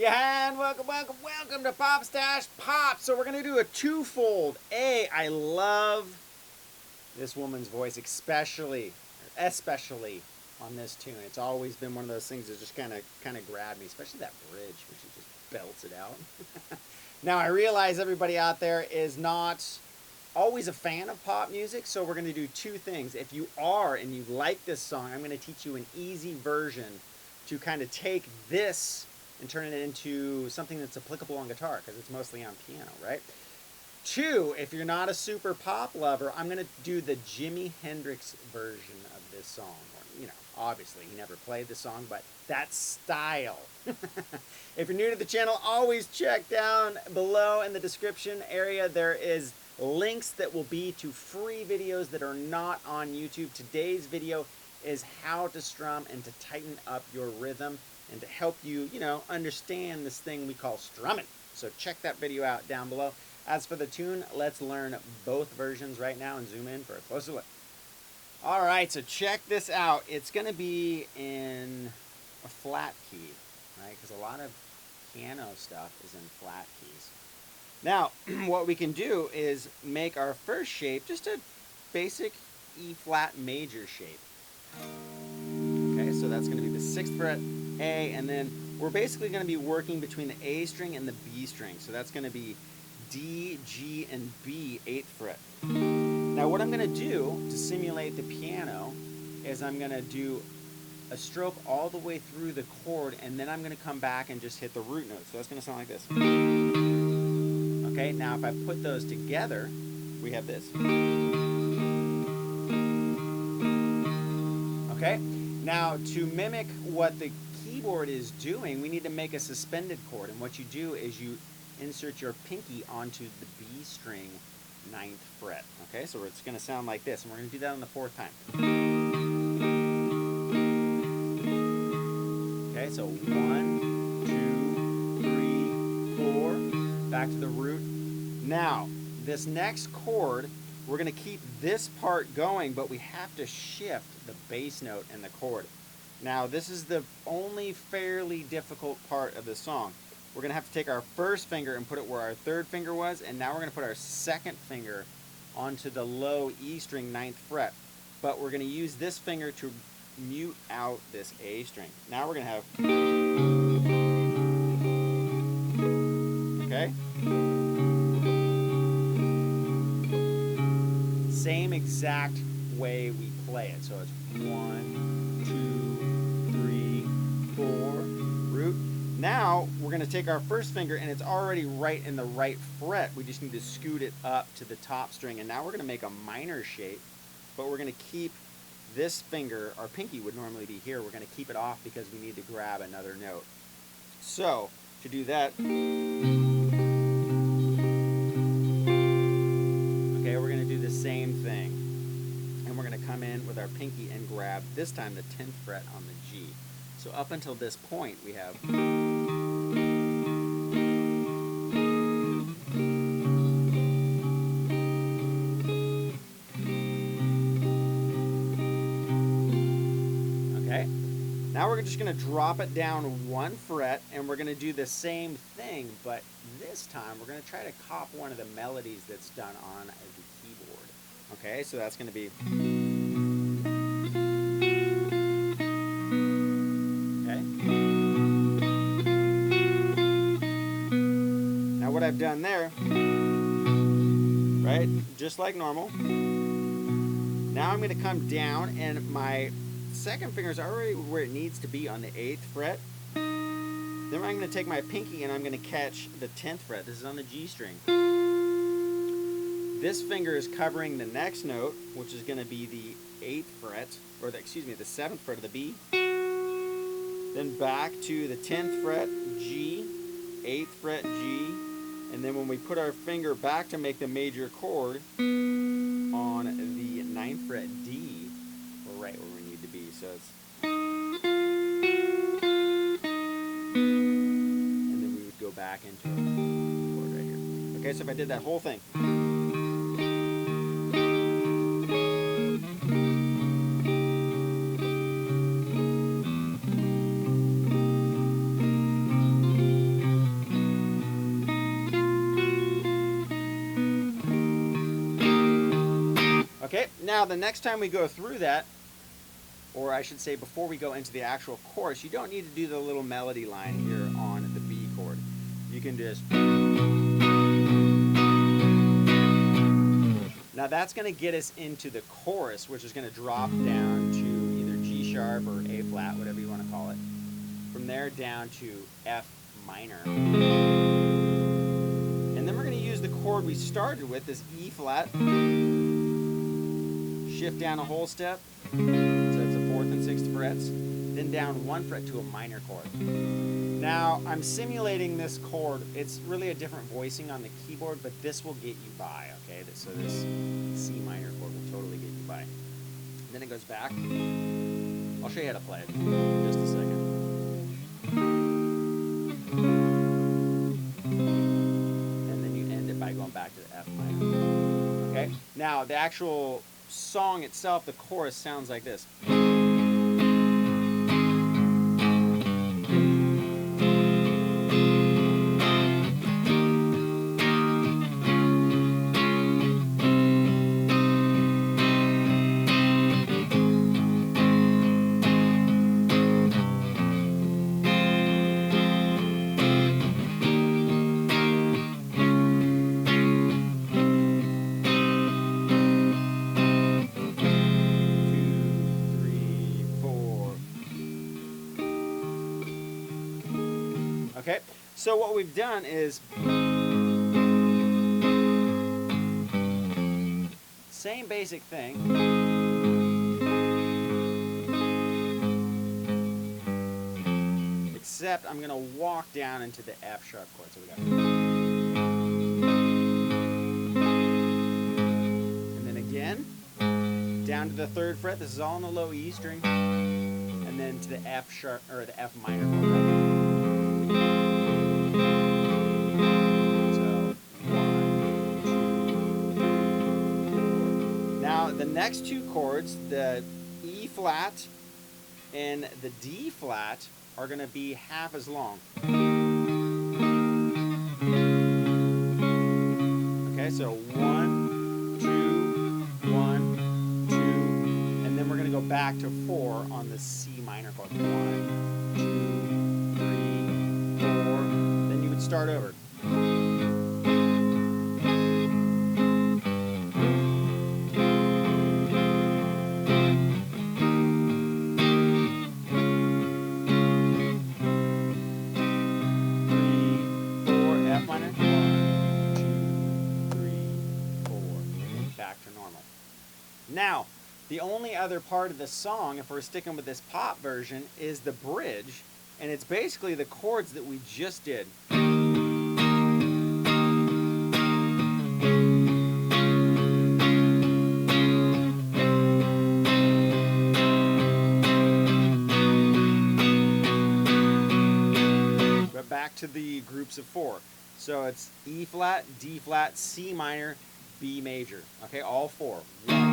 Yeah, and welcome to PapastachePop. So we're gonna do a twofold. I love this woman's voice, especially on this tune. It's always been one of those things that just kind of grabbed me, especially that bridge where she just belts it out. Now I realize everybody out there is not always a fan of pop music, so we're gonna do two things. If you are and you like this song, I'm gonna teach you an easy version to kind of take this and turn it into something that's applicable on guitar because it's mostly on piano, right? Two, if you're not a super pop lover, I'm going to do the Jimi Hendrix version of this song. Or, obviously he never played the song, but that style. If you're new to the channel, always check down below in the description area. There is links that will be to free videos that are not on YouTube. Today's video is how to strum and to tighten up your rhythm and to help you, understand this thing we call strumming. So check that video out down below. As for the tune, let's learn both versions right now and zoom in for a closer look. All right, so check this out. It's going to be in a flat key, right? Because a lot of piano stuff is in flat keys. Now, what we can do is make our first shape just a basic E flat major shape. Okay, so that's going to be the 6th fret, A, and then we're basically going to be working between the A string and the B string. So that's going to be D, G, and B, 8th fret. Now what I'm going to do to simulate the piano is I'm going to do a stroke all the way through the chord, and then I'm going to come back and just hit the root note. So that's going to sound like this. Okay, now if I put those together, we have this. Okay, now to mimic what the keyboard is doing, we need to make a suspended chord, and what you do is you insert your pinky onto the B string 9th fret. Okay, so it's going to sound like this, and we're going to do that on the 4th time. Okay, so 1, 2, 3, 4, back to the root. Now, this next chord, we're going to keep this part going, but we have to shift the bass note in the chord. Now, this is the only fairly difficult part of the song. We're going to have to take our first finger and put it where our 3rd finger was, and now we're going to put our 2nd finger onto the low E string 9th fret. But we're going to use this finger to mute out this A string. Now we're going to have... Okay? Same exact way we play it. So it's 1, 2, 3, 4, root. Now we're going to take our first finger, and it's already right in the right fret. We just need to scoot it up to the top string, and now we're going to make a minor shape, but we're going to keep this finger, our pinky would normally be here, we're going to keep it off because we need to grab another note. So to do that, okay, we're going to do the same thing, and we're going to come in with our pinky and grab, this time, the 10th fret on the G. So up until this point, we have... Okay, now we're just going to drop it down 1 fret, and we're going to do the same thing, but this time we're going to try to cop one of the melodies that's done on the keyboard. Okay, so that's going to be... What I've done there, right, just like normal. Now I'm going to come down, and my 2nd finger is already where it needs to be on the 8th fret. Then I'm going to take my pinky and I'm going to catch the 10th fret. This is on the G string. This finger is covering the next note, which is going to be the 8th fret, or the 7th fret of the B. Then back to the 10th fret, G, 8th fret, G. And then when we put our finger back to make the major chord on the 9th fret D, we're right where we need to be. So it's... And then we would go back into a chord right here. Okay, so if I did that whole thing. Okay, now the next time we go through that, or I should say before we go into the actual chorus, you don't need to do the little melody line here on the B chord. You can just... Now that's going to get us into the chorus, which is going to drop down to either G sharp or A flat, whatever you want to call it. From there down to F minor. And then we're going to use the chord we started with, this E flat. Shift down a whole step. So it's the 4th and 6th frets. Then down 1 fret to a minor chord. Now, I'm simulating this chord. It's really a different voicing on the keyboard, but this will get you by, okay? So this C minor chord will totally get you by. Then it goes back. I'll show you how to play it in just a second. And then you end it by going back to the F minor. Okay? Now, the actual song itself, the chorus, sounds like this. Okay, so what we've done is same basic thing, except I'm going to walk down into the F sharp chord. So we got, and then again down to the 3rd fret. This is all on the low E string, and then to the F sharp or the F minor chord. The next two chords, the E flat and the D flat, are going to be half as long. Okay, so 1, 2, 1, 2, and then we're going to go back to 4 on the C minor chord. 1, 2, 3, 4. Then you would start over. Now, the only other part of the song, if we're sticking with this pop version, is the bridge, and it's basically the chords that we just did. But back to the groups of 4. So it's E flat, D flat, C minor, B major. Okay, all 4. 1,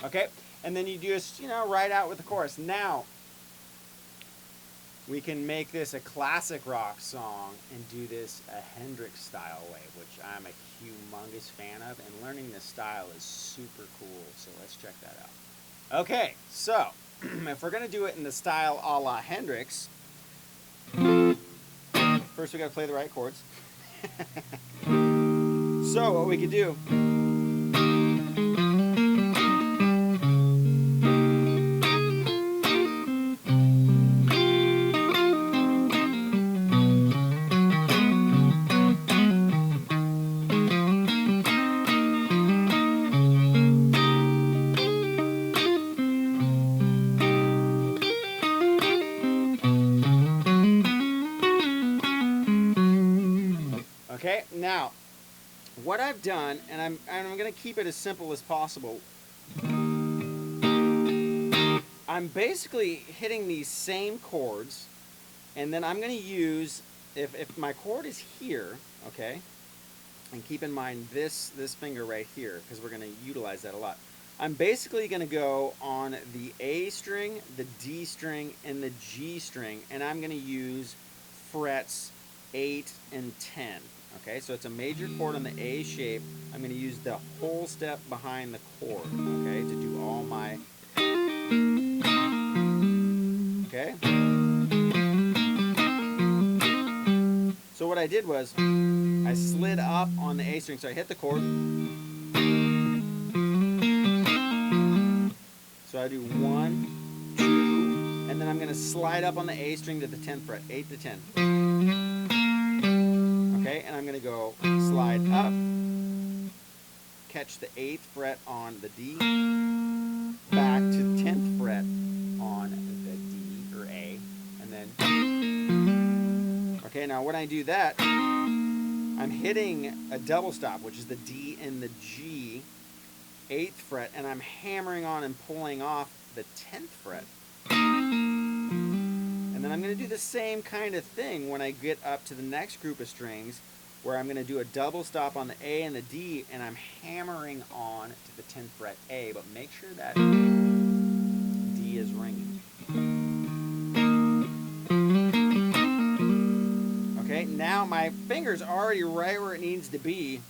okay, and then you just, ride out with the chorus. Now, we can make this a classic rock song and do this a Hendrix style way, which I'm a humongous fan of, and learning this style is super cool, so let's check that out. Okay, so, if we're going to do it in the style a la Hendrix, first we got to play the right chords. So, what we could do... what I've done, and I'm going to keep it as simple as possible. I'm basically hitting these same chords, and then I'm going to use, if my chord is here, okay, and keep in mind this finger right here, because we're going to utilize that a lot. I'm basically going to go on the A string, the D string, and the G string, and I'm going to use frets 8 and 10. Okay, so it's a major chord on the A shape. I'm going to use the whole step behind the chord, okay, to do all my, okay. So what I did was, I slid up on the A string, so I hit the chord. So I do 1, 2, and then I'm going to slide up on the A string to the 10th fret, 8 to 10. Okay, and I'm going to go slide up, catch the 8th fret on the D, back to the 10th fret on the D or A, and then, okay, now when I do that, I'm hitting a double stop, which is the D and the G, 8th fret, and I'm hammering on and pulling off the 10th fret. And then I'm going to do the same kind of thing when I get up to the next group of strings, where I'm going to do a double stop on the A and the D, and I'm hammering on to the 10th fret A, but make sure that D is ringing. Okay, now my finger's already right where it needs to be.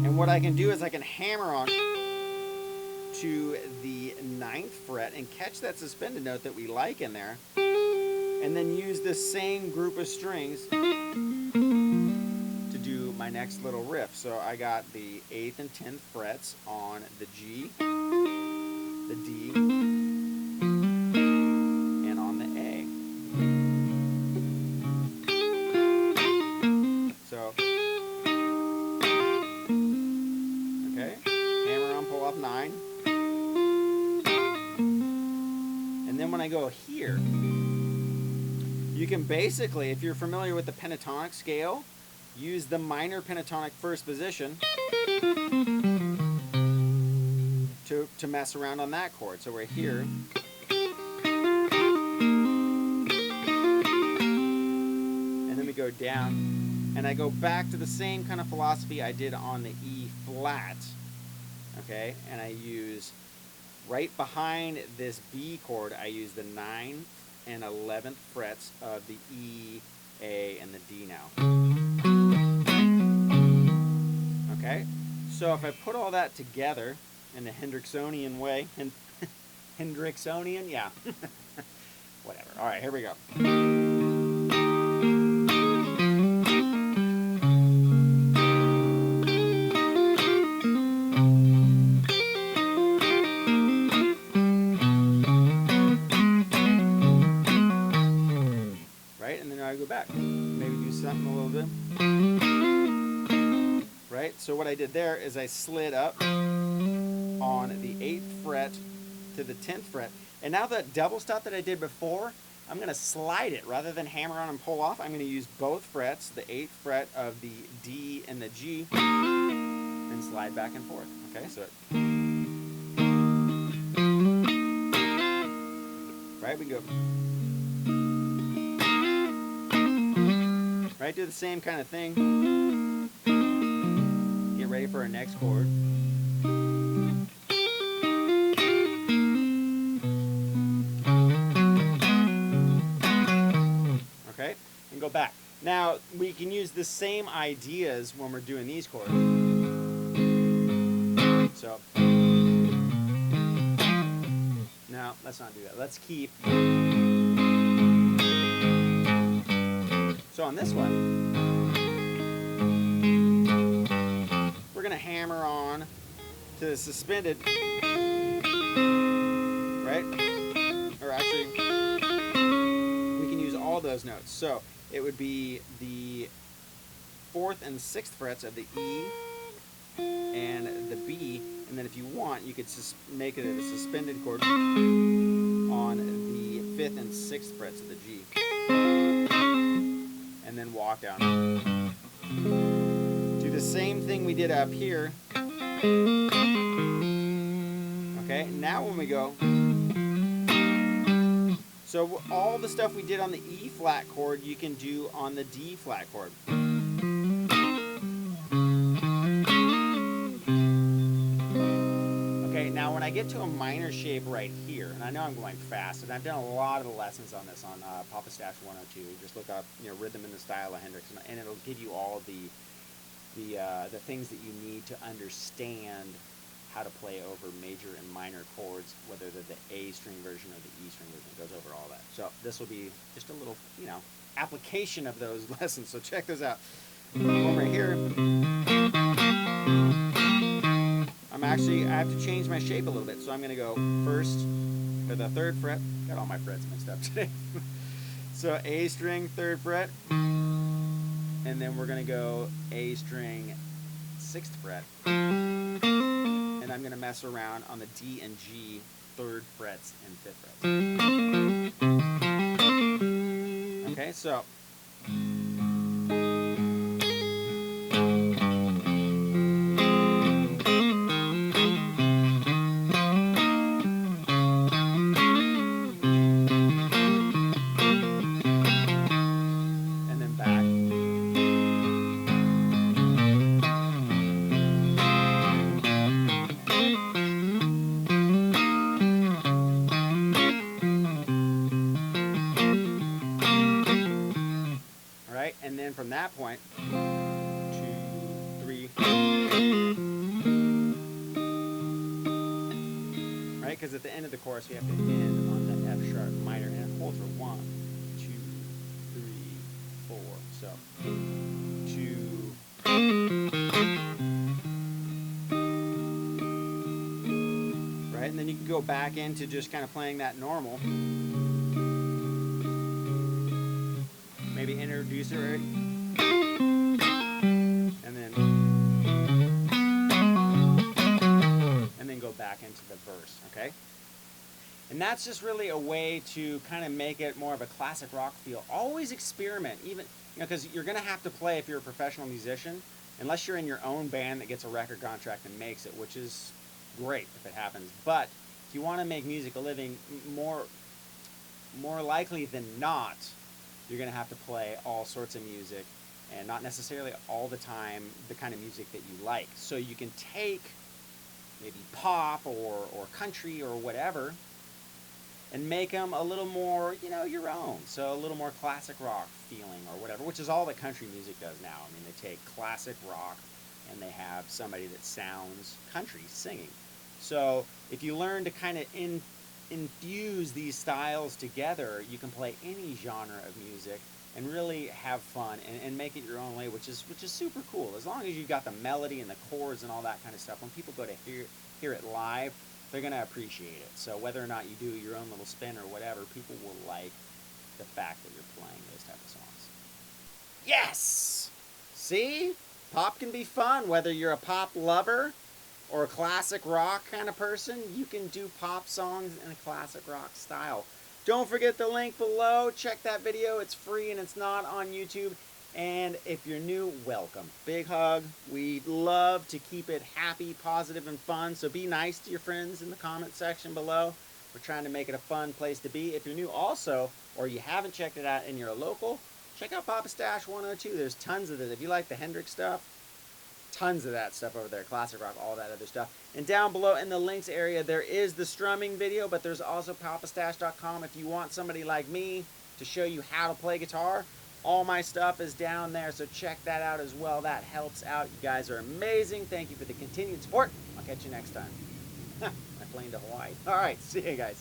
And what I can do is I can hammer on to the 9th fret and catch that suspended note that we like in there, and then use the same group of strings to do my next little riff. So I got the 8th and 10th frets on the G, the D, and on the A. So, okay, hammer on, pull off 9. And then when I go here, you can basically, if you're familiar with the pentatonic scale, use the minor pentatonic first position to mess around on that chord. So we're here. And then we go down. And I go back to the same kind of philosophy I did on the E flat. Okay, and I use, right behind this B chord, I use the 9th and 11th frets of the E, A, and the D now. Okay, so if I put all that together in the Hendrixonian way, Hendrixonian, yeah, whatever. All right, here we go. Back, maybe do something a little bit, right? So what I did there is I slid up on the 8th fret to the 10th fret, and now that double stop that I did before, I'm going to slide it rather than hammer on and pull off. I'm going to use both frets, the 8th fret of the D and the G, and slide back and forth. Okay, so right, we go. Right, do the same kind of thing. Get ready for our next chord. Okay, and go back. Now, we can use the same ideas when we're doing these chords. So, no, let's not do that. Let's keep. So on this one, we're going to hammer on to the suspended, right? Or actually, we can use all those notes. So it would be the 4th and 6th frets of the E and the B, and then if you want, you could make it a suspended chord on the 5th and 6th frets of the G. And then walk down. Do the same thing we did up here. Okay, now when we go, so all the stuff we did on the E flat chord, you can do on the D flat chord. Okay, now when I get to a minor shape right here, and I know I'm going fast, and I've done a lot of the lessons on this on Papastache 102. Just look up, rhythm in the style of Hendrix, and it'll give you all the things that you need to understand how to play over major and minor chords, whether they're the A string version or the E string version. It goes over all that. So this will be just a little, application of those lessons. So check this out. One right here. I have to change my shape a little bit. So I'm going to go first for the 3rd fret. Got all my frets mixed up today. So A string, 3rd fret. And then we're going to go A string, 6th fret. And I'm going to mess around on the D and G, 3rd frets and 5th frets. Okay, so. And then back. And then from that point, 2, 3, right? Because at the end of the chorus, we have to end on the F sharp minor and it holds for 1, 2, 3, 4. So 2, right? And then you can go back into just kind of playing that normal. Maybe introduce it right, and then go back into the verse, okay? And that's just really a way to kind of make it more of a classic rock feel. Always experiment, even, because you're going to have to play if you're a professional musician, unless you're in your own band that gets a record contract and makes it, which is great if it happens. But if you want to make music a living, more likely than not, you're going to have to play all sorts of music, and not necessarily all the time the kind of music that you like. So you can take maybe pop or country or whatever and make them a little more, your own. So a little more classic rock feeling or whatever, which is all that country music does now. I mean, they take classic rock and they have somebody that sounds country singing. So if you learn to kind of infuse these styles together, you can play any genre of music and really have fun and make it your own way, which is super cool. As long as you've got the melody and the chords and all that kind of stuff, when people go to hear it live, they're going to appreciate it. So whether or not you do your own little spin or whatever, people will like the fact that you're playing those type of songs. Yes! See? Pop can be fun. Whether you're a pop lover or a classic rock kind of person, you can do pop songs in a classic rock style. Don't forget the link below. Check that video. It's free and it's not on YouTube. And if you're new, welcome. Big hug. We love to keep it happy, positive, and fun. So be nice to your friends in the comment section below. We're trying to make it a fun place to be. If you're new also, or you haven't checked it out and you're a local, check out Papastache 102. There's tons of it. If you like the Hendrix stuff, tons of that stuff over there. Classic rock, all that other stuff. And down below in the links area, there is the strumming video, but there's also papastache.com if you want somebody like me to show you how to play guitar. All my stuff is down there, so check that out as well. That helps out. You guys are amazing. Thank you for the continued support. I'll catch you next time. My plane to Hawaii. All right, see you guys.